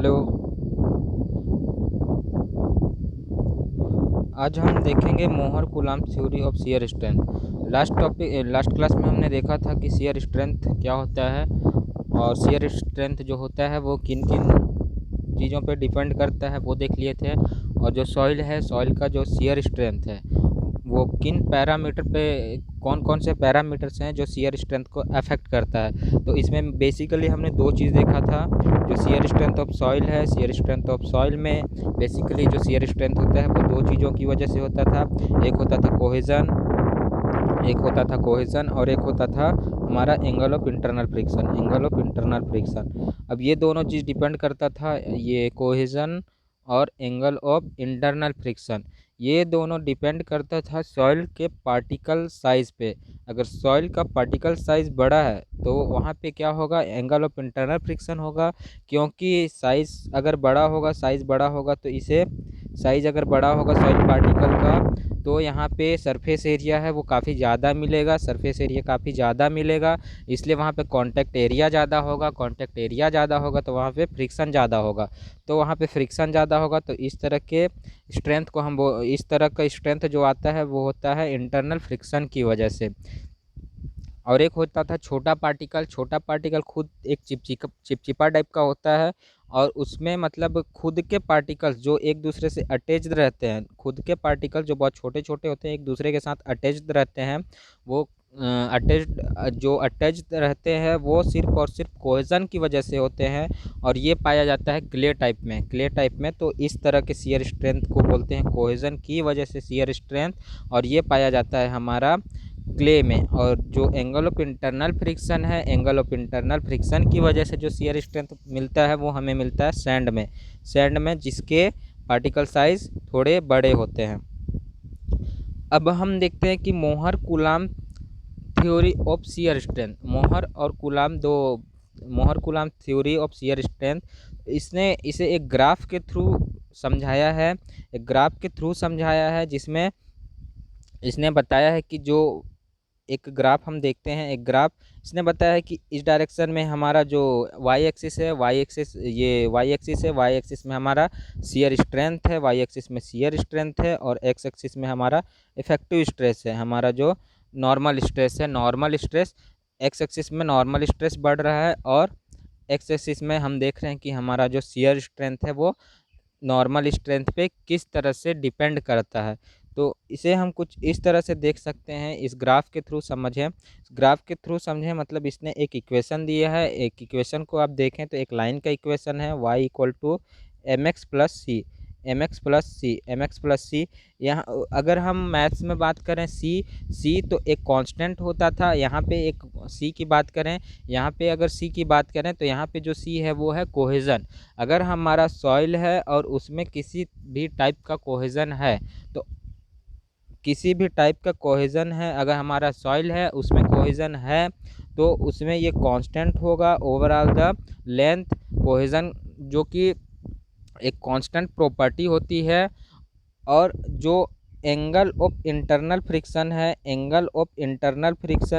Hello. आज हम देखेंगे मोहर Coulomb theory of shear strength. Last class में हमने देखा था कि शियर स्ट्रेंथ क्या होता है और शियर स्ट्रेंथ जो होता है वो किन किन चीज़ों पे डिपेंड करता है वो देख लिए थे। और जो सॉइल है, सॉइल का जो शियर स्ट्रेंथ है वो किन पैरामीटर पे, कौन कौन से पैरामीटर्स हैं जो शियर स्ट्रेंथ को अफेक्ट करता है। तो इसमें बेसिकली हमने दो चीज़ देखा था। जो शियर स्ट्रेंथ ऑफ सॉइल है, शियर स्ट्रेंथ ऑफ सॉइल में बेसिकली जो शियर स्ट्रेंथ होता है वो दो चीज़ों की वजह से होता था। एक होता था कोहेजन और एक होता था हमारा एंगल ऑफ इंटरनल फ्रिक्शन। अब ये दोनों चीज़ डिपेंड करता था, ये कोहेजन और एंगल ऑफ इंटरनल फ्रिक्शन, ये दोनों डिपेंड करता था सॉइल के पार्टिकल साइज़ पे। अगर सॉइल का पार्टिकल साइज़ बड़ा है तो वहाँ पे क्या होगा, एंगल ऑफ इंटरनल फ्रिक्शन होगा। क्योंकि साइज़ बड़ा होगा तो इसे साइज़ अगर बड़ा होगा सॉइल पार्टिकल का तो यहाँ पे सरफेस एरिया है वो काफ़ी ज़्यादा मिलेगा। इसलिए वहाँ पे कांटेक्ट एरिया ज़्यादा होगा तो वहाँ पे फ्रिक्शन ज़्यादा होगा। तो इस तरह का स्ट्रेंथ जो आता है वो होता है इंटरनल फ्रिक्शन की वजह से। और एक होता था छोटा पार्टिकल खुद एक चिपचिपा टाइप का होता है और उसमें मतलब खुद के पार्टिकल्स जो एक दूसरे से अटैच्ड रहते हैं, खुद के पार्टिकल जो बहुत छोटे छोटे होते हैं एक दूसरे के साथ अटैच्ड रहते हैं, वो अटैच्ड रहते हैं वो सिर्फ और सिर्फ कोहेजन की वजह से होते हैं। और ये पाया जाता है क्ले टाइप में। तो इस तरह के शियर स्ट्रेंथ को बोलते हैं कोहेजन की वजह से शियर स्ट्रेंथ, और ये पाया जाता है हमारा क्ले में। और जो एंगल ऑफ इंटरनल फ्रिक्शन की वजह से जो शियर स्ट्रेंथ मिलता है वो हमें मिलता है सैंड में जिसके पार्टिकल साइज थोड़े बड़े होते हैं। अब हम देखते हैं कि Mohr Coulomb theory of shear strength, Mohr Coulomb theory of shear strength, इसने इसे एक ग्राफ के थ्रू समझाया है जिसमें इसने बताया है कि जो एक ग्राफ हम देखते हैं, एक ग्राफ इसने बताया है कि इस डायरेक्शन में हमारा जो वाई एक्सिस है, वाई एक्सिस में हमारा शियर स्ट्रेंथ है और एक्स एक्सिस में हमारा इफेक्टिव स्ट्रेस है, हमारा जो नॉर्मल स्ट्रेस एक्स एक्सिस में नॉर्मल स्ट्रेस बढ़ रहा है और एक्स एक्सिस में हम देख रहे हैं कि हमारा जो शियर स्ट्रेंथ है वो नॉर्मल स्ट्रेंथ पे किस तरह से डिपेंड करता है। तो इसे हम कुछ इस तरह से देख सकते हैं, इस ग्राफ के थ्रू समझें। मतलब इसने एक इक्वेशन दिया है, एक इक्वेशन को आप देखें तो एक लाइन का इक्वेशन है y equal to M X plus C. यहाँ अगर हम मैथ्स में बात करें सी तो एक कांस्टेंट होता था, यहाँ पे एक सी की बात करें, यहाँ पे अगर सी की बात करें तो यहाँ पे जो सी है वो है कोहेजन। अगर हमारा सॉइल है और उसमें किसी भी टाइप का कोहेजन है तो अगर हमारा सॉइल है उसमें कोहेजन है तो उसमें ये कांस्टेंट होगा ओवरऑल द लेंथ कोहेजन, जो कि एक कांस्टेंट प्रॉपर्टी होती है। और जो एंगल ऑफ इंटरनल फ्रिक्शन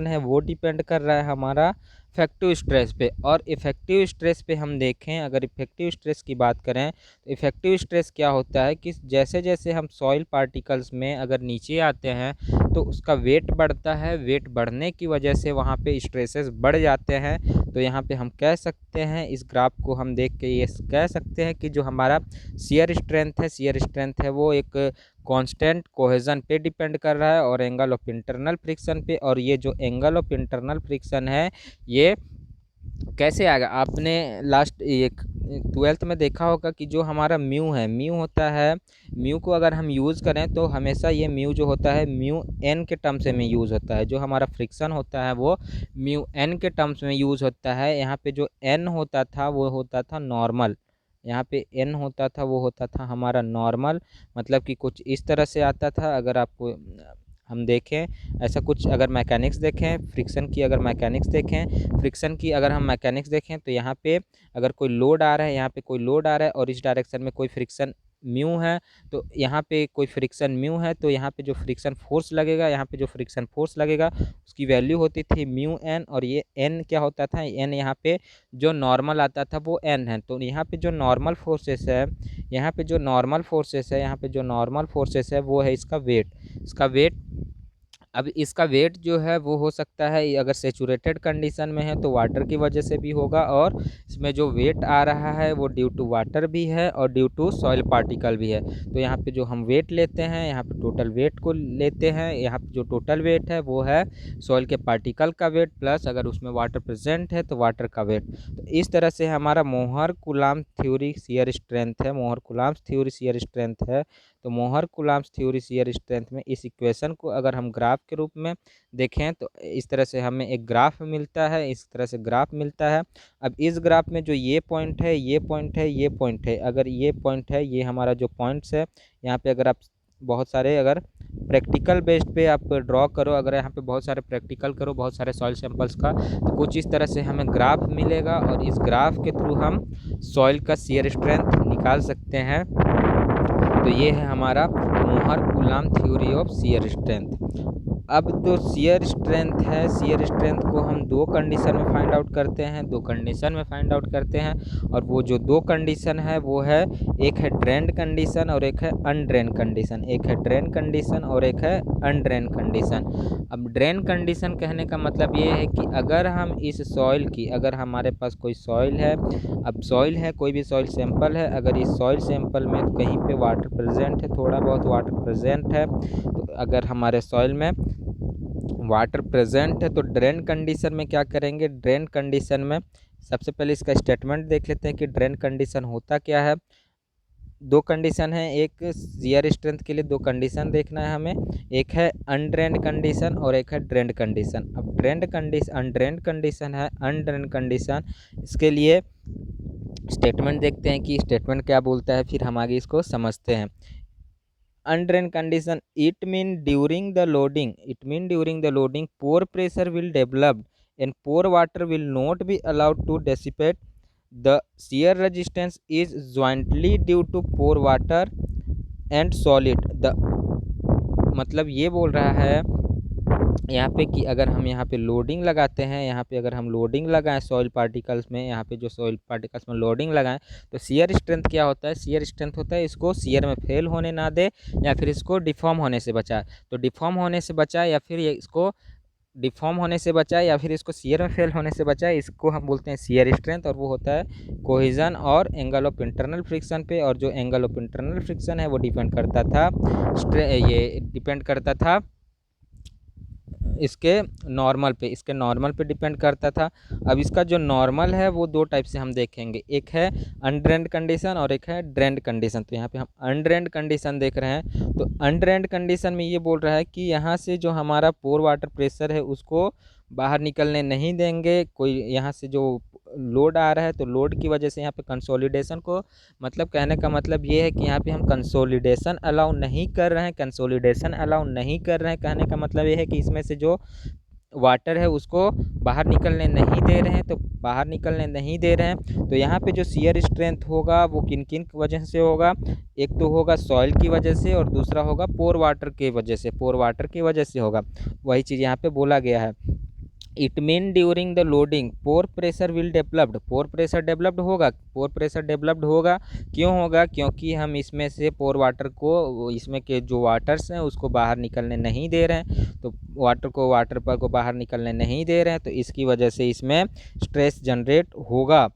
है वो डिपेंड कर रहा है हमारा इफेक्टिव स्ट्रेस पे। और इफेक्टिव स्ट्रेस पे हम देखें, अगर इफेक्टिव स्ट्रेस की बात करें तो इफेक्टिव स्ट्रेस क्या होता है कि जैसे जैसे हम सॉइल पार्टिकल्स में अगर नीचे आते हैं तो उसका वेट बढ़ता है, वेट बढ़ने की वजह से वहाँ पे स्ट्रेसेस बढ़ जाते हैं। तो यहाँ पे हम कह सकते हैं, इस ग्राफ को हम देख के ये कह सकते हैं कि जो हमारा शियर स्ट्रेंथ है वो एक कांस्टेंट कोहेजन पे डिपेंड कर रहा है और एंगल ऑफ इंटरनल फ्रिक्शन पे। और ये जो एंगल ऑफ इंटरनल फ्रिक्शन है ये कैसे आएगा, आपने लास्ट ये 12th में देखा होगा कि जो हमारा म्यू होता है, म्यू को अगर हम यूज़ करें तो हमेशा ये म्यू जो होता है म्यू एन के टर्म्स में यूज़ होता है। जो हमारा फ्रिक्शन होता है वो म्यू एन के टर्म्स में यूज़ होता है। यहाँ पे जो एन होता था वो होता था नॉर्मल, यहाँ पे एन होता था वो होता था हमारा नॉर्मल। मतलब कि कुछ इस तरह से आता था। अगर आपको हम देखें ऐसा कुछ, अगर मैकेनिक्स देखें फ्रिक्शन की, अगर हम मैकेनिक्स देखें तो यहाँ पे अगर कोई लोड आ रहा है, यहाँ पे कोई लोड आ रहा है और इस डायरेक्शन में कोई फ्रिक्शन म्यू है, तो यहाँ पे कोई फ्रिक्शन म्यू है, तो यहाँ पे जो फ्रिक्शन फोर्स लगेगा, यहाँ पे जो फ्रिक्शन फोर्स लगेगा उसकी वैल्यू होती थी म्यू एन, और ये एन क्या होता था, एन यहाँ पे जो नॉर्मल आता था वो एन है। तो यहाँ पे जो नॉर्मल फोर्सेस है, यहाँ पे जो नॉर्मल फोर्सेस है, यहाँ पे जो नॉर्मल फोर्सेस है वो है इसका वेट, इसका वेट। अब इसका वेट जो है वो हो सकता है, अगर सेचुरेटेड कंडीशन में है तो वाटर की वजह से भी होगा, और इसमें जो वेट आ रहा है वो ड्यू टू वाटर भी है और ड्यू टू सॉइल पार्टिकल भी है। तो यहाँ पे जो हम वेट लेते हैं, यहाँ पे टोटल वेट को लेते हैं, यहाँ पे जो टोटल वेट है वो है सॉइल के पार्टिकल का वेट प्लस अगर उसमें वाटर प्रेजेंट है तो वाटर का वेट। तो इस तरह से हमारा मोहर कुलाम्ब थ्योरी शियर स्ट्रेंथ है, मोहर कुलाम्ब थ्योरी शियर स्ट्रेंथ है। तो मोहर कुलाम्ब थ्योरी शियर स्ट्रेंथ में इस इक्वेशन को अगर हम ग्राफ के रूप में देखें तो इस तरह से हमें एक ग्राफ मिलता है, इस तरह से ग्राफ मिलता है। अब इस ग्राफ में जो ये पॉइंट है, ये पॉइंट है, ये पॉइंट है, अगर ये पॉइंट है, ये हमारा जो पॉइंट्स है, यहाँ पे अगर आप बहुत सारे अगर प्रैक्टिकल बेस्ड पे आप ड्रॉ करो, अगर यहाँ पे बहुत सारे प्रैक्टिकल करो बहुत सारे सॉइल सैंपल्स का, तो कुछ इस तरह से हमें ग्राफ मिलेगा और इस ग्राफ के थ्रू हम सॉइल का शियर स्ट्रेंथ निकाल सकते हैं। तो ये है हमारा मोहर कुलाम्ब थ्योरी ऑफ शियर स्ट्रेंथ। अब जो शियर स्ट्रेंथ है, शियर स्ट्रेंथ को हम दो कंडीशन में फाइंड आउट करते हैं, दो कंडीशन में फाइंड आउट करते हैं, और वो जो दो कंडीशन है वो है, एक है ड्रेन्ड कंडीशन और एक है अनड्रेन्ड कंडीशन, एक है ड्रेन कंडीशन और एक है अनड्रेन कंडीशन। अब ड्रेन कंडीशन कहने का मतलब ये है कि अगर हम इस सॉइल की, अगर हमारे पास कोई सॉइल है, अब सॉइल है, कोई भी सॉइल सैंपल है, अगर इस सॉइल सैंपल में कहीं पे वाटर प्रेजेंट है, थोड़ा बहुत वाटर प्रेजेंट है, तो अगर हमारे सॉइल में वाटर प्रेजेंट है तो ड्रेन कंडीशन में क्या करेंगे, ड्रेन कंडीशन में सबसे पहले इसका स्टेटमेंट देख लेते हैं कि ड्रेन कंडीशन होता क्या है। दो कंडीशन है, एक शियर स्ट्रेंथ के लिए दो कंडीशन देखना है हमें, एक है अनड्रेन्ड कंडीशन और एक है ड्रेन्ड कंडीशन। अब ड्रेन्ड कंडीशन, अनड्रेन्ड कंडीशन है, अनड्रेन्ड कंडीशन, इसके लिए स्टेटमेंट देखते हैं कि स्टेटमेंट क्या बोलता है, फिर हम आगे इसको समझते हैं। Undrained condition, it mean during the loading pore pressure will develop and pore water will not be allowed to dissipate. The shear resistance is jointly due to pore water and solid। the मतलब ये बोल रहा है यहाँ पे कि अगर हम यहाँ पे लोडिंग लगाते हैं, यहाँ पे अगर हम लोडिंग लगाएं सॉइल पार्टिकल्स में, यहाँ पे जो सॉइल पार्टिकल्स में लोडिंग लगाएं तो शियर स्ट्रेंथ क्या होता है, शियर स्ट्रेंथ होता है इसको शियर में फेल होने ना दे या फिर इसको डिफॉर्म होने से बचाए। तो डिफॉर्म होने से बचाए या फिर इसको डिफॉर्म होने से बचाए या फिर इसको शियर में फेल होने से बचाए, इसको हम बोलते हैं शियर स्ट्रेंथ। और वो होता है कोहेजन और एंगल ऑफ इंटरनल फ्रिक्शन पे, और जो एंगल ऑफ इंटरनल फ्रिक्शन है वो डिपेंड करता था ये डिपेंड करता था इसके नॉर्मल पे, इसके नॉर्मल पे डिपेंड करता था। अब इसका जो नॉर्मल है वो दो टाइप से हम देखेंगे, एक है अनड्रेन्ड कंडीशन और एक है ड्रेन्ड कंडीशन। तो यहाँ पे हम अनड्रेन्ड कंडीशन देख रहे हैं। तो अनड्रेन्ड कंडीशन में ये बोल रहा है कि यहाँ से जो हमारा पोर वाटर प्रेशर है उसको बाहर निकलने नहीं देंगे, कोई यहाँ से जो लोड आ रहा है तो लोड की वजह से यहाँ पे कंसोलिडेशन को, मतलब कहने का मतलब ये है कि यहाँ पे हम कंसोलिडेशन अलाउ नहीं कर रहे हैं, कंसोलिडेशन अलाउ नहीं कर रहे हैं कहने का मतलब ये है कि इसमें से जो वाटर है उसको बाहर निकलने नहीं दे रहे हैं। तो बाहर निकलने नहीं दे रहे हैं तो यहाँ पे जो शियर स्ट्रेंथ होगा वो किन किन की वजह से होगा, एक तो होगा सॉइल की वजह से और दूसरा होगा पोर वाटर की वजह से, पोर वाटर की वजह से होगा। वही चीज़ यहाँ पे बोला गया है। It mean during the loading pore pressure will developed, pore pressure developed होगा, पोर प्रेशर डेवलप्ड होगा, क्यों होगा, क्योंकि हम इसमें से पोर वाटर को, इसमें के जो वाटर्स हैं उसको बाहर निकलने नहीं दे रहे हैं, तो वाटर पर को बाहर निकलने नहीं दे रहे हैं, तो इसकी वजह से इसमें स्ट्रेस जनरेट होगा,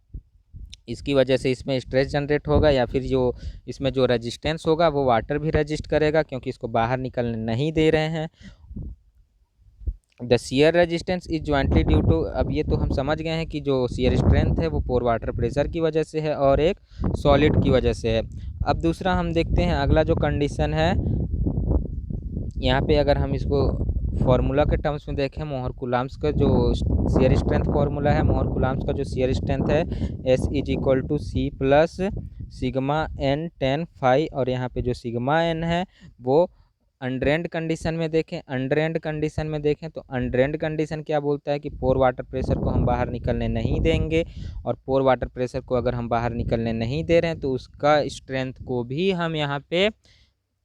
इसकी वजह से इसमें स्ट्रेस जनरेट होगा, या फिर जो इसमें जो रेजिस्टेंस होगा वो वाटर भी रजिस्ट करेगा क्योंकि इसको बाहर निकलने नहीं दे रहे हैं। The shear resistance is jointly due to, अब ये तो हम समझ गए हैं कि जो शियर स्ट्रेंथ है वो पोर वाटर प्रेशर की वजह से है और एक सॉलिड की वजह से है। अब दूसरा हम देखते हैं, अगला जो कंडीशन है यहाँ पे अगर हम इसको फार्मूला के टर्म्स में देखें, मोहर कुलाम्ब्स का जो शियर स्ट्रेंथ फार्मूला है, मोहर कुलाम्ब्स का जो शियर स्ट्रेंथ है S is equal to C plus sigma N tan phi, और यहाँ पे जो सिग्मा N है वो अनड्रेन्ड कंडीशन में देखें, अनड्रेन्ड कंडीशन में देखें तो अनड्रेन्ड कंडीशन क्या बोलता है कि पोर वाटर प्रेशर को हम बाहर निकलने नहीं देंगे, और पोर वाटर प्रेशर को अगर हम बाहर निकलने नहीं दे रहे हैं तो उसका स्ट्रेंथ को भी हम यहाँ पे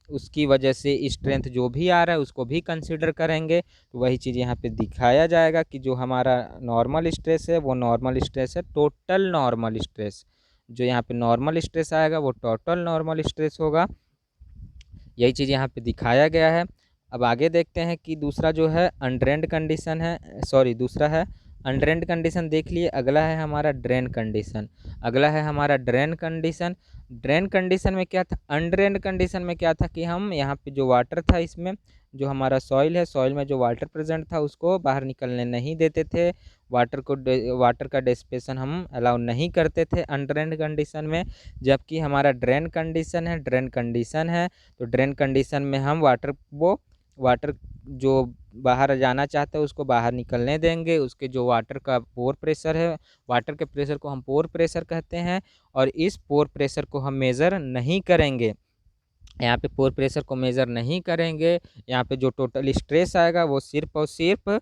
उसकी वजह से स्ट्रेंथ जो भी आ रहा है उसको भी कंसिडर करेंगे। तो वही चीज़ यहाँ पे दिखाया जाएगा कि जो हमारा नॉर्मल स्ट्रेस है वो नॉर्मल स्ट्रेस है, टोटल नॉर्मल स्ट्रेस। जो यहाँ पे नॉर्मल स्ट्रेस आएगा वो टोटल नॉर्मल स्ट्रेस होगा। यही चीज़ यहाँ पे दिखाया गया है। अब आगे देखते हैं कि दूसरा जो है अनड्रेन्ड कंडीशन है, सॉरी दूसरा है अनड्रेन्ड कंडीशन देख लिए। अगला है हमारा ड्रेन कंडीशन, अगला है हमारा ड्रेन कंडीशन। ड्रेन कंडीशन में क्या था, अनड्रेन्ड कंडीशन में क्या था कि हम यहाँ पे जो वाटर था, इसमें जो हमारा सॉइल है, सॉइल में जो वाटर प्रेजेंट था उसको बाहर निकलने नहीं देते थे, वाटर का डिसिपेशन हम अलाउ नहीं करते थे अनड्रेन्ड कंडीशन में। जबकि हमारा ड्रेन कंडीशन है, ड्रेन कंडीशन है तो ड्रेन कंडीशन में हम वाटर जो बाहर जाना चाहता है उसको बाहर निकलने देंगे। उसके जो वाटर का पोर प्रेशर है, वाटर के प्रेशर को हम पोर प्रेशर कहते हैं, और इस पोर प्रेशर को हम मेज़र नहीं करेंगे। यहाँ पे पोर प्रेशर को मेज़र नहीं करेंगे। यहाँ पे जो टोटल स्ट्रेस आएगा वो सिर्फ और सिर्फ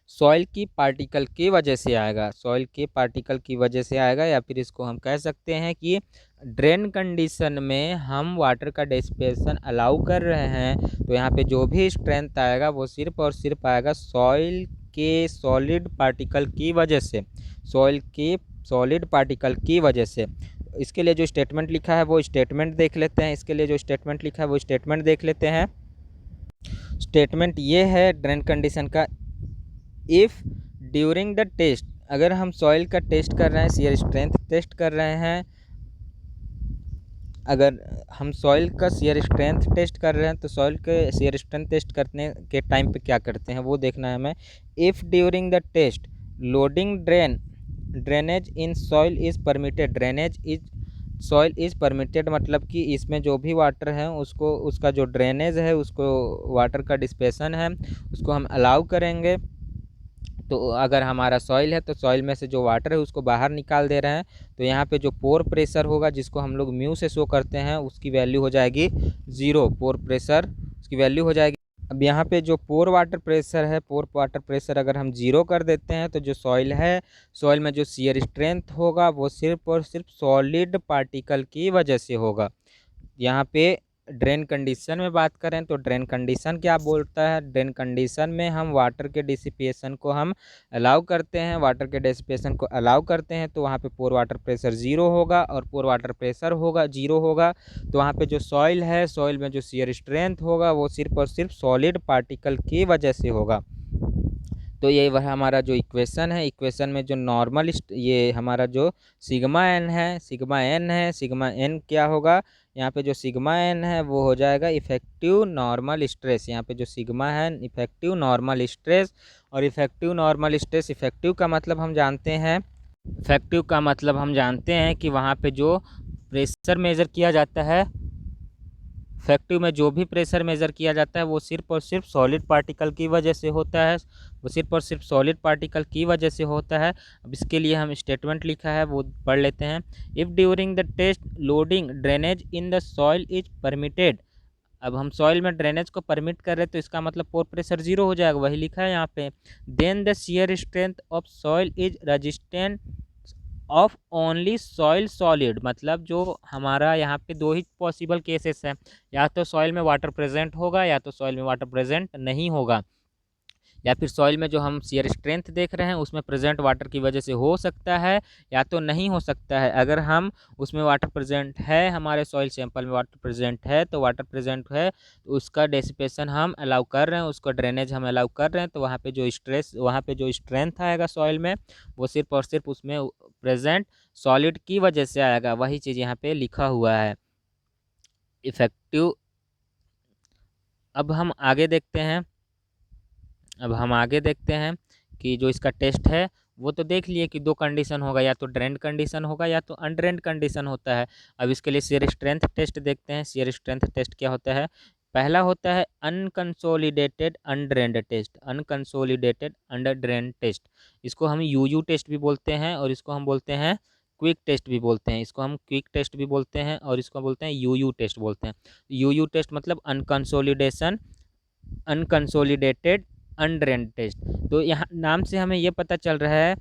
सॉइल की पार्टिकल की वजह से आएगा, सॉइल के पार्टिकल की वजह से आएगा। या फिर इसको हम कह सकते हैं कि ड्रेन कंडीशन में हम वाटर का डिसिपेशन अलाउ कर रहे हैं, तो यहाँ पे जो भी स्ट्रेंथ आएगा वो सिर्फ और सिर्फ आएगा सॉइल के सॉलिड पार्टिकल की वजह से, सॉइल के सॉलिड पार्टिकल की वजह से। इसके लिए जो स्टेटमेंट लिखा है वो स्टेटमेंट देख लेते हैं। इसके लिए जो स्टेटमेंट लिखा है वो स्टेटमेंट देख लेते हैं। स्टेटमेंट ये है ड्रेन कंडीशन का, इफ़ ड्यूरिंग द टेस्ट, अगर हम सॉइल का टेस्ट कर रहे हैं, शियर स्ट्रेंथ टेस्ट कर रहे हैं, अगर हम सॉइल का शियर स्ट्रेंथ टेस्ट कर रहे हैं तो सॉइल के शियर स्ट्रेंथ टेस्ट करने के टाइम पे क्या करते हैं वो देखना है हमें। If during the test loading drainage in soil is permitted, drainage is soil is permitted मतलब कि इसमें जो भी वाटर है उसको, उसका जो ड्रेनेज है उसको, वाटर का डिस्पेशन है उसको हम अलाउ करेंगे। तो अगर हमारा सॉइल है तो सॉइल में से जो वाटर है उसको बाहर निकाल दे रहे हैं, तो यहाँ पे जो पोर प्रेशर होगा जिसको हम लोग म्यू से शो करते हैं उसकी वैल्यू हो जाएगी 0, पोर प्रेशर उसकी वैल्यू हो जाएगी। अब यहाँ पे जो पोर वाटर प्रेशर है, पोर वाटर प्रेशर अगर हम 0 कर देते हैं तो जो सॉइल है, सॉइल में जो शियर स्ट्रेंथ होगा वो सिर्फ और सिर्फ सॉलिड पार्टिकल की वजह से होगा। यहाँ पे ड्रेन कंडीशन में बात करें तो ड्रेन कंडीशन क्या बोलता है, ड्रेन कंडीशन में हम वाटर के डिसिपेशन को हम अलाउ करते हैं, वाटर के डिसिपेशन को अलाउ करते हैं तो वहाँ पे पोर वाटर प्रेशर 0 होगा, और पोर वाटर प्रेशर होगा 0 होगा तो वहाँ पे जो सॉइल है, सॉइल में जो शियर स्ट्रेंथ होगा वो सिर्फ और सिर्फ सॉलिड पार्टिकल की वजह से होगा। तो ये वह हमारा जो इक्वेशन है, इक्वेशन में जो नॉर्मल ये हमारा जो सिग्मा एन है, सिग्मा एन है, सिग्मा एन क्या होगा, यहाँ पे जो सिग्मा एन है वो हो जाएगा इफेक्टिव नॉर्मल स्ट्रेस। यहाँ पे जो सिग्मा है इफेक्टिव नॉर्मल स्ट्रेस, और इफेक्टिव नॉर्मल स्ट्रेस, इफेक्टिव का मतलब हम जानते हैं, इफेक्टिव का मतलब हम जानते हैं कि वहाँ पे जो प्रेशर मेज़र किया जाता है, इफेक्टिव में जो भी प्रेशर मेज़र किया जाता है वो सिर्फ और सिर्फ सॉलिड पार्टिकल की वजह से होता है, वो सिर्फ और सिर्फ सॉलिड पार्टिकल की वजह से होता है। अब इसके लिए हम स्टेटमेंट लिखा है वो पढ़ लेते हैं। If during the test loading drainage in the soil is permitted, अब हम सॉइल में ड्रेनेज को परमिट कर रहे हैं तो इसका मतलब पोर प्रेशर 0 हो जाएगा, वही लिखा है यहाँ पे। Then the shear strength of soil is resistant of only soil solid, मतलब जो हमारा यहाँ पे दो ही पॉसिबल केसेस हैं, या तो सॉइल में वाटर प्रेजेंट होगा या तो सॉइल में वाटर प्रेजेंट नहीं होगा, या फिर सॉइल में जो हम शियर स्ट्रेंथ देख रहे हैं उसमें प्रेजेंट वाटर की वजह से हो सकता है या तो नहीं हो सकता है। अगर हम उसमें वाटर प्रेजेंट है, हमारे सॉइल सैंपल में वाटर प्रेजेंट है, तो वाटर प्रेजेंट है तो उसका डेसिपेशन हम अलाउ कर रहे हैं, उसका ड्रेनेज हम अलाउ कर रहे हैं, तो वहाँ पे जो स्ट्रेस, वहाँ पे जो स्ट्रेंथ आएगा सॉइल में वो सिर्फ और सिर्फ उसमें प्रेजेंट सॉलिड की वजह से आएगा। वही चीज़ यहाँ पे लिखा हुआ है इफेक्टिव। अब हम आगे देखते हैं, अब हम आगे देखते हैं कि जो इसका टेस्ट है वो तो देख लिए कि दो कंडीशन होगा, या तो ड्रेन्ड कंडीशन होगा या तो अनड्रेन्ड कंडीशन होता है। अब इसके लिए शियर स्ट्रेंथ टेस्ट देखते हैं। शियर स्ट्रेंथ टेस्ट क्या होता है, पहला होता है unconsolidated undrained test, unconsolidated under drain test, इसको हम यूयू टेस्ट भी बोलते हैं और इसको हम बोलते हैं क्विक टेस्ट भी बोलते हैं, इसको हम क्विक टेस्ट भी बोलते हैं और इसको बोलते हैं यूयू टेस्ट बोलते हैं। यूयू टेस्ट मतलब अनकंसोलिडेटेड अनड्रेन्ड टेस्ट। तो यहाँ नाम से हमें ये पता चल रहा है,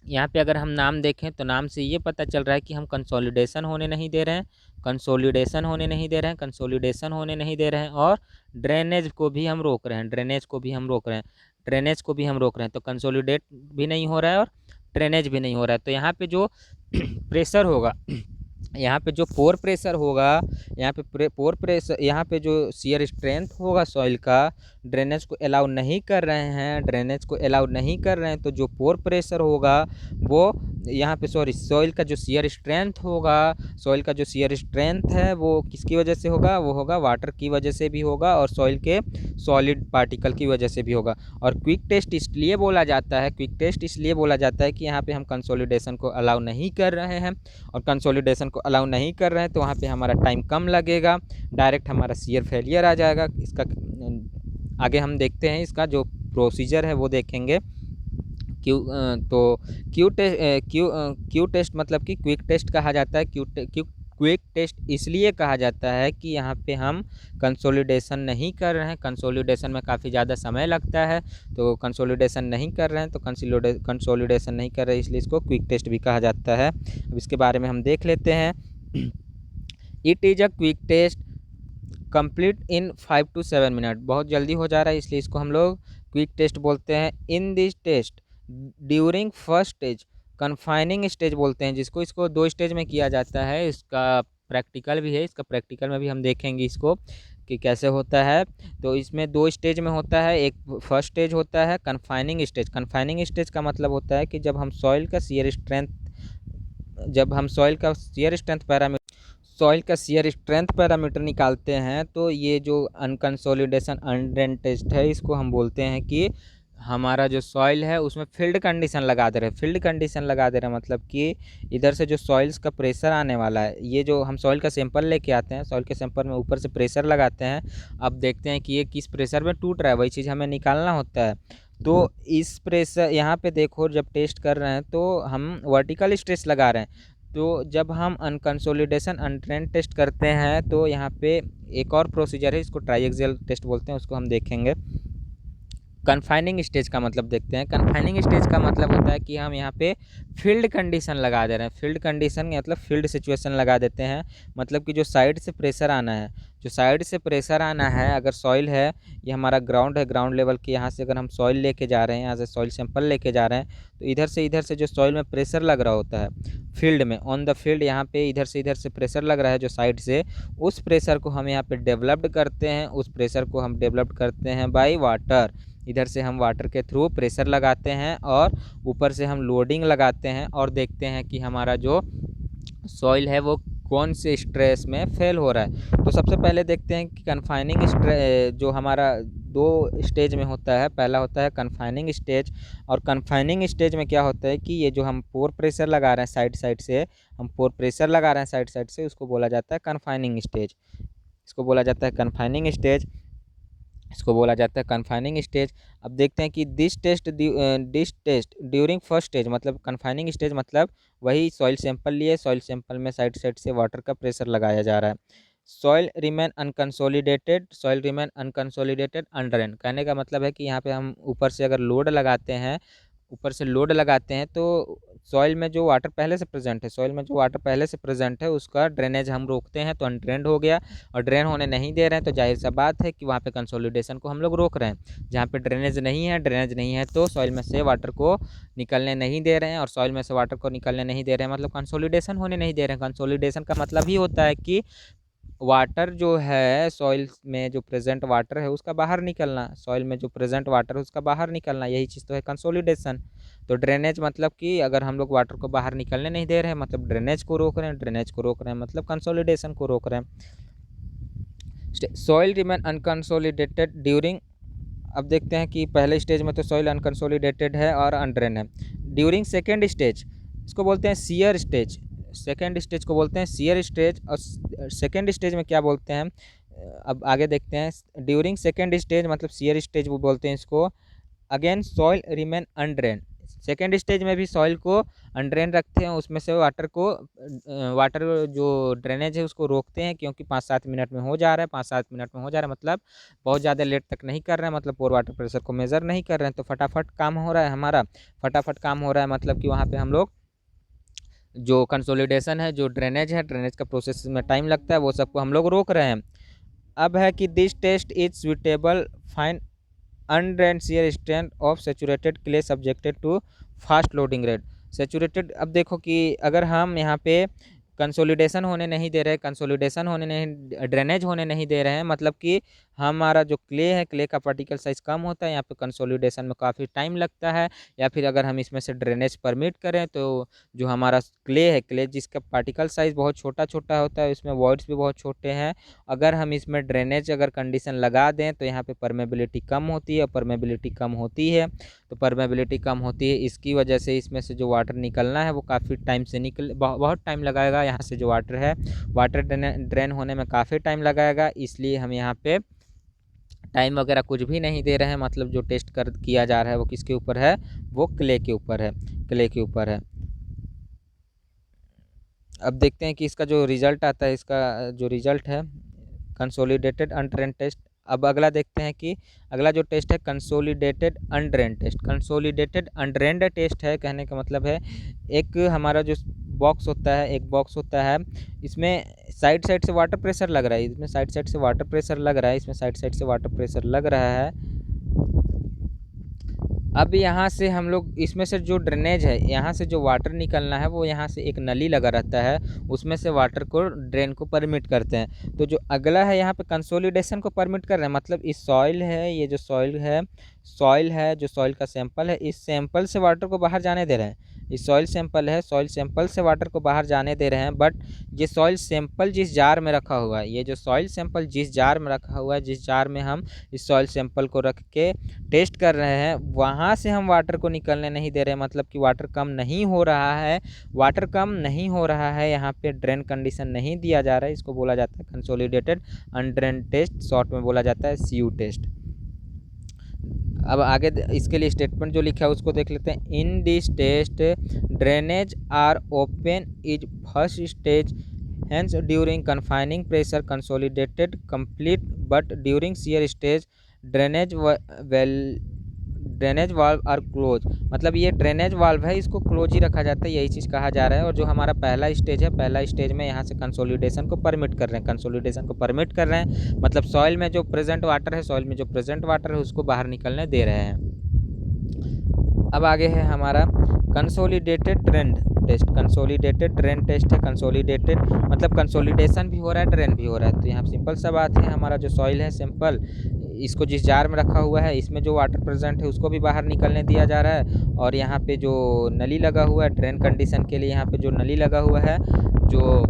यहाँ पे अगर हम नाम देखें तो नाम से ये पता चल रहा है कि हम कंसोलिडेशन होने नहीं दे रहे हैं, कंसोलिडेशन होने नहीं दे रहे हैं, कंसोलिडेशन होने नहीं दे रहे हैं, और ड्रेनेज को भी हम रोक रहे हैं, ड्रेनेज को भी हम रोक रहे हैं, ड्रेनेज को भी हम रोक रहे हैं। तो कंसोलिडेट भी नहीं हो रहा है और ड्रेनेज भी नहीं हो रहा है। तो यहाँ पे जो प्रेशर होगा, यहाँ पे जो पोर प्रेशर होगा, यहाँ पे पोर प्रेशर, यहाँ पे जो शियर स्ट्रेंथ होगा सॉइल का, ड्रेनेज को अलाउ नहीं कर रहे हैं, ड्रेनेज को अलाउ नहीं कर रहे हैं, तो जो पोर प्रेशर होगा वो यहाँ पे सॉइल का जो शियर स्ट्रेंथ होगा, सॉइल का जो शियर स्ट्रेंथ है वो किसकी वजह से होगा, वो होगा वाटर की वजह से भी होगा और सॉइल के सॉलिड पार्टिकल की वजह से भी होगा। और क्विक टेस्ट इसलिए बोला जाता है, क्विक टेस्ट इसलिए बोला जाता है कि यहाँ पे हम कंसोलिडेशन को अलाउ नहीं कर रहे हैं, और कंसोलिडेशन को अलाउ नहीं कर रहे हैं तो वहाँ पे हमारा टाइम कम लगेगा, डायरेक्ट हमारा शियर फेलियर आ जाएगा। इसका आगे हम देखते हैं, इसका जो प्रोसीजर है वो देखेंगे। क्यू टेस्ट मतलब कि क्विक टेस्ट कहा जाता है। क्विक टेस्ट इसलिए कहा जाता है कि यहाँ पे हम कंसोलिडेशन नहीं कर रहे हैं, कंसोलिडेशन में काफ़ी ज़्यादा समय लगता है, तो कंसोलिडेशन नहीं कर रहे हैं, तो कंसोलिडेशन नहीं कर रहे हैं, इसलिए इसको क्विक टेस्ट भी कहा जाता है। अब इसके बारे में हम देख लेते हैं। It is a quick test complete in 5 to 7 minute, बहुत जल्दी हो जा रहा है इसलिए इसको हम लोग क्विक टेस्ट बोलते हैं। In this test during first stage confining stage बोलते हैं जिसको, इसको 2 स्टेज में किया जाता है। इसका प्रैक्टिकल भी है, इसका प्रैक्टिकल में भी हम देखेंगे इसको कि कैसे होता है। तो इसमें 2 स्टेज में होता है, एक फर्स्ट स्टेज होता है कन्फाइनिंग स्टेज। कन्फाइनिंग स्टेज का मतलब होता है कि जब हम सॉइल का शियर पैरामीटर निकालते हैं, तो ये जो अनकंसोलिडेशन अनड्रेन्ड टेस्ट है, इसको हम बोलते हैं कि हमारा जो सॉइल है उसमें फील्ड कंडीशन लगा दे रहे हैं। फील्ड कंडीशन लगा दे रहे हैं मतलब कि इधर से जो सॉइल्स का प्रेशर आने वाला है, ये जो हम सॉइल का सैंपल लेके आते हैं, सॉइल के सैंपल में ऊपर से प्रेशर लगाते हैं, अब देखते हैं कि ये किस प्रेशर में टूट रहा है, वही चीज़ हमें निकालना होता है। तो इस प्रेशर यहाँ पे देखो, जब टेस्ट कर रहे हैं तो हम वर्टिकल स्ट्रेस लगा रहे हैं। तो जब हम अनकंसोलिडेशन अनड्रेन्ड टेस्ट करते हैं तो यहाँ पे एक और प्रोसीजर है, इसको ट्राइएक्सियल टेस्ट बोलते हैं, उसको हम देखेंगे। कन्फाइनिंग स्टेज का मतलब देखते हैं। कन्फाइनिंग स्टेज का मतलब होता है कि हम यहाँ पे फील्ड कंडीशन लगा दे रहे हैं। फील्ड कंडीशन मतलब फील्ड सिचुएशन लगा देते हैं, मतलब कि जो साइड से प्रेशर आना है, जो साइड से प्रेशर आना है, अगर सॉइल है, ये हमारा ग्राउंड है, ग्राउंड लेवल के, यहाँ से अगर हम सॉइल लेके जा रहे हैं, यहाँ से सॉइल सैंपल लेके जा रहे हैं, तो इधर से जो सॉइल में प्रेशर लग रहा होता है फील्ड में, ऑन द फील्ड, यहाँ पे इधर से प्रेशर लग रहा है जो साइड से, उस प्रेशर को हम यहाँ पे डेवलप्ड करते हैं। उस प्रेशर को हम डेवलप्ड करते हैं बाय वाटर। इधर से हम वाटर के थ्रू प्रेशर लगाते हैं और ऊपर से हम लोडिंग लगाते हैं और देखते हैं कि हमारा जो सॉइल है वो कौन से स्ट्रेस में फेल हो रहा है। तो सबसे पहले देखते हैं कि कन्फाइनिंग जो हमारा 2 स्टेज में होता है। पहला होता है कन्फाइनिंग स्टेज, और कन्फाइनिंग स्टेज में क्या होता है कि ये जो हम पोर प्रेशर लगा रहे हैं साइड से, हम पोर प्रेशर लगा रहे हैं साइड से, उसको बोला जाता है कन्फाइनिंग स्टेज। इसको बोला जाता है कन्फाइनिंग स्टेज, इसको बोला जाता है कन्फाइनिंग स्टेज। अब देखते हैं कि this test during first stage, मतलब कन्फाइनिंग स्टेज मतलब वही सॉइल सैंपल लिए, सॉइल सैंपल में साइड से वाटर का प्रेशर लगाया जा रहा है। सॉइल रिमेन अनकंसोलिडेटेड अंडरएंड, कहने का मतलब है कि यहाँ पे हम ऊपर से अगर लोड लगाते हैं, तो सॉइल में जो वाटर पहले से प्रेजेंट है, उसका ड्रेनेज हम रोकते हैं तो अनड्रेन्ड हो गया, और ड्रेन होने नहीं दे रहे हैं तो जाहिर सा बात है कि वहाँ पे कंसोलिडेशन को हम लोग रोक रहे हैं। जहाँ पे ड्रेनेज नहीं है तो सॉइल में से वाटर को निकलने नहीं दे रहे हैं, और सॉइल में से वाटर को निकलने नहीं दे रहे हैं मतलब कंसोलिडेशन होने नहीं दे रहे हैं। कंसोलिडेशन का मतलब ही होता है कि वाटर जो है सॉइल में जो प्रेजेंट वाटर है उसका बाहर निकलना, सॉइल में जो प्रेजेंट वाटर है उसका बाहर निकलना, यही चीज़ तो है कंसोलिडेशन। तो ड्रेनेज मतलब कि अगर हम लोग वाटर को बाहर निकलने नहीं दे रहे हैं मतलब ड्रेनेज को रोक रहे हैं, मतलब कंसोलिडेशन को रोक रहे हैं। सॉइल रिमेन अनकंसोलिडेटेड ड्यूरिंग, अब देखते हैं कि पहले स्टेज में तो सॉइल अनकंसोलिडेटेड है और अनड्रेन है। ड्यूरिंग सेकेंड स्टेज, इसको बोलते हैं शियर स्टेज, सेकेंड स्टेज को बोलते हैं शियर स्टेज। और सेकेंड स्टेज में क्या बोलते हैं, अब आगे देखते हैं। ड्यूरिंग सेकेंड स्टेज मतलब शियर स्टेज वो बोलते हैं इसको। Again soil remain undrained, second stage में भी सॉइल को अनड्रेन रखते हैं, उसमें से वाटर जो ड्रेनेज है उसको रोकते हैं, क्योंकि 5-7 मिनट में हो जा रहा है, 5-7 मिनट में हो जा रहा है, मतलब बहुत ज़्यादा लेट तक नहीं कर रहे हैं, मतलब पोर वाटर प्रेशर को मेज़र नहीं कर रहे हैं, तो फटाफट काम हो रहा है हमारा। फटाफट काम हो रहा है मतलब कि वहाँ पे हम लोग जो कंसोलिडेशन है, जो ड्रेनेज है, ड्रेनेज का प्रोसेस में टाइम लगता है, वो सबको हम लोग रोक रहे हैं। अब है कि this test is suitable fine undrained shear strength of saturated clay subjected to fast loading rate. Saturated, अब देखो कि अगर हम यहाँ पे कंसोलिडेशन होने नहीं दे रहे, कंसोलिडेशन होने नहीं, ड्रेनेज होने नहीं दे रहे हैं, मतलब कि हमारा जो क्ले है, क्ले का पार्टिकल साइज कम होता है, यहाँ पे कंसोलिडेशन में काफ़ी टाइम लगता है। या फिर अगर हम इसमें से ड्रेनेज परमिट करें तो जो हमारा क्ले है, क्ले जिसका पार्टिकल साइज बहुत छोटा छोटा होता है, इसमें वॉइड्स भी बहुत छोटे हैं, अगर हम इसमें ड्रेनेज अगर कंडीशन लगा दें तो यहाँ पे परमेबिलिटी कम होती है, परमेबिलिटी कम होती है तो परमेबिलिटी कम होती है, इसकी वजह से इसमें से जो वाटर निकलना है वो काफ़ी टाइम से बहुत टाइम लगाएगा। यहाँ से जो वाटर है, वाटर ड्रेन होने में काफ़ी टाइम लगाएगा, इसलिए हम यहाँ पे टाइम वगैरह कुछ भी नहीं दे रहे हैं। मतलब जो टेस्ट किया जा रहा है वो किसके ऊपर है, वो क्ले के ऊपर है, क्ले के ऊपर है। अब देखते हैं कि इसका जो रिज़ल्ट आता है, इसका जो रिज़ल्ट है कंसोलिडेटेड अनड्रेन टेस्ट। अब अगला देखते हैं कि अगला जो टेस्ट है consolidated undrained test. Consolidated undrained test है, कहने का मतलब है एक हमारा जो बॉक्स होता है, एक बॉक्स होता है, इसमें साइड साइड से वाटर प्रेशर लग रहा है, इसमें साइड साइड से वाटर प्रेशर लग रहा है, इसमें साइड साइड से वाटर प्रेशर लग रहा है। अब यहाँ से हम लोग इसमें से जो ड्रेनेज है, यहाँ से जो वाटर निकलना है वो यहाँ से एक नली लगा रहता है, उसमें से वाटर को ड्रेन को परमिट करते हैं। तो जो अगला है यहाँ पे कंसोलिडेशन को परमिट कर रहे हैं, मतलब इस सॉइल है, ये जो सॉइल है, जो सॉइल का सैंपल है, इस सैंपल से वाटर को बाहर जाने दे रहे हैं। इस सॉइल सैंपल है, सॉइल सैंपल से वाटर को बाहर जाने दे रहे हैं, बट ये सॉइल सैंपल जिस जार में रखा हुआ है, ये जो सॉइल सैंपल जिस जार में रखा हुआ है, जिस जार में हम इस सॉइल सैंपल को रख के टेस्ट कर रहे हैं, वहाँ से हम वाटर को निकलने नहीं दे रहे हैं, मतलब कि वाटर कम नहीं हो रहा है, वाटर कम नहीं हो रहा है, यहाँ पे ड्रेन कंडीशन नहीं दिया जा रहा है। इसको बोला जाता है कंसोलिडेटेड अनड्रेन टेस्ट, शॉर्ट में बोला जाता है CU टेस्ट। अब आगे इसके लिए स्टेटमेंट जो लिखा है उसको देख लेते हैं। In this test drainage are open is first stage, hence during confining pressure consolidated complete, but during shear stage drainage valve are close, मतलब ये ड्रेनेज वाल्व है, इसको क्लोज ही रखा जाता है, यही चीज़ कहा जा रहा है। और जो हमारा पहला स्टेज है, पहला स्टेज में यहाँ से कंसोलिडेशन को परमिट कर रहे हैं, कंसोलिडेशन को परमिट कर रहे हैं, मतलब सॉइल में जो प्रेजेंट वाटर है, सॉइल में जो प्रेजेंट वाटर है उसको बाहर निकलने दे रहे हैं। अब आगे है हमारा consolidated drain test. Consolidated drain test है, कंसोलिडेटेड मतलब कंसोलिडेशन भी हो रहा है, ड्रेन भी हो रहा है। तो यहाँ सिंपल सा बात है, हमारा जो सॉइल है सिंपल, इसको जिस जार में रखा हुआ है, इसमें जो वाटर प्रेजेंट है उसको भी बाहर निकलने दिया जा रहा है, और यहाँ पे जो नली लगा हुआ है ड्रेन कंडीशन के लिए, यहाँ पे जो नली लगा हुआ है जो,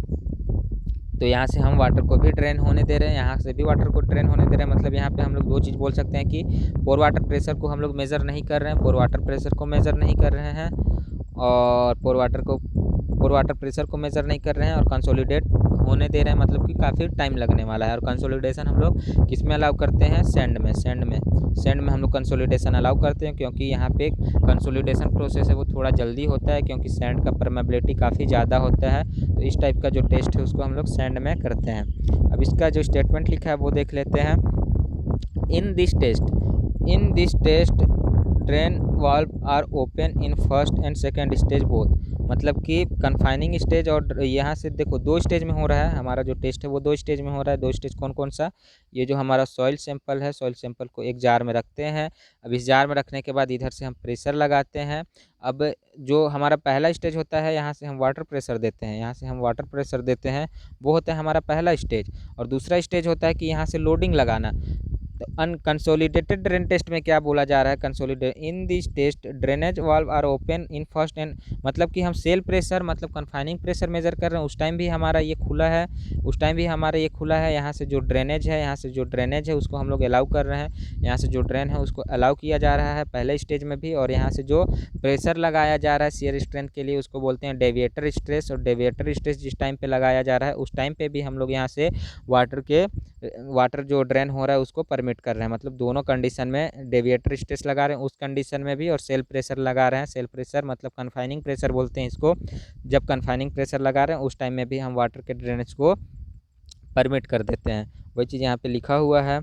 तो यहाँ से हम वाटर को भी ड्रेन होने दे रहे हैं, यहाँ से भी वाटर को ड्रेन होने दे रहे हैं। मतलब यहाँ पे हम लोग दो चीज़ बोल सकते हैं कि पोर वाटर प्रेशर को हम लोग मेज़र नहीं कर रहे हैं, पोर वाटर प्रेशर को मेज़र नहीं कर रहे हैं, और पोर वाटर प्रेशर को मेज़र नहीं कर रहे हैं, और कंसोलिडेट होने दे रहे हैं, मतलब कि काफ़ी टाइम लगने वाला है। और कंसोलिडेशन हम लोग किस में अलाउ करते हैं, सैंड में हम लोग कंसोलिडेशन अलाउ करते हैं, क्योंकि यहाँ पे कंसोलिडेशन प्रोसेस है वो थोड़ा जल्दी होता है, क्योंकि सैंड का परमेबिलिटी काफ़ी ज़्यादा होता है। तो इस टाइप का जो टेस्ट है उसको हम लोग सैंड में करते हैं। अब इसका जो स्टेटमेंट लिखा है वो देख लेते हैं। In this test drain valve are open in first and second stage both, मतलब कि कन्फाइनिंग स्टेज, और यहाँ से देखो 2 स्टेज में हो रहा है, हमारा जो टेस्ट है वो 2 स्टेज में हो रहा है। 2 स्टेज कौन कौन सा, ये जो हमारा सॉइल सैंपल है, सॉइल सैंपल को एक जार में रखते हैं। अब इस जार में रखने के बाद इधर से हम प्रेशर लगाते हैं। अब जो हमारा पहला स्टेज होता है, यहाँ से हम वाटर प्रेशर देते हैं, वो होता है हमारा पहला स्टेज। और दूसरा स्टेज होता है कि यहाँ से लोडिंग लगाना। तो अनकंसोलिडेटेड ड्रेन टेस्ट में क्या बोला जा रहा है, consolidate in this test drainage valve are open in first and, मतलब कि हम सेल प्रेशर मतलब कन्फाइनिंग प्रेशर मेजर कर रहे हैं, उस टाइम भी हमारा ये खुला है, यहाँ से जो ड्रेनेज है उसको हम लोग अलाउ कर रहे हैं, यहाँ से जो ड्रेन है उसको अलाउ किया जा रहा है पहले स्टेज में भी। और यहाँ से जो प्रेशर लगाया जा रहा है शियर स्ट्रेंथ के लिए उसको बोलते हैं डेविएटर स्ट्रेस, और डेविएटर स्ट्रेस जिस टाइम पे लगाया जा रहा है उस टाइम पे भी हम लोग यहाँ से वाटर जो ड्रेन हो रहा है उसको परमिट परमिट कर रहे हैं, मतलब दोनों कंडीशन में डेविएटर स्ट्रेस लगा रहे हैं उस कंडीशन में भी, और सेल्फ प्रेशर लगा रहे हैं। सेल्फ प्रेशर मतलब कन्फाइनिंग प्रेशर बोलते हैं इसको, जब कन्फाइनिंग प्रेशर लगा रहे हैं उस टाइम में भी हम वाटर के ड्रेनेज को परमिट कर देते हैं। वही चीज़ यहाँ पे लिखा हुआ है।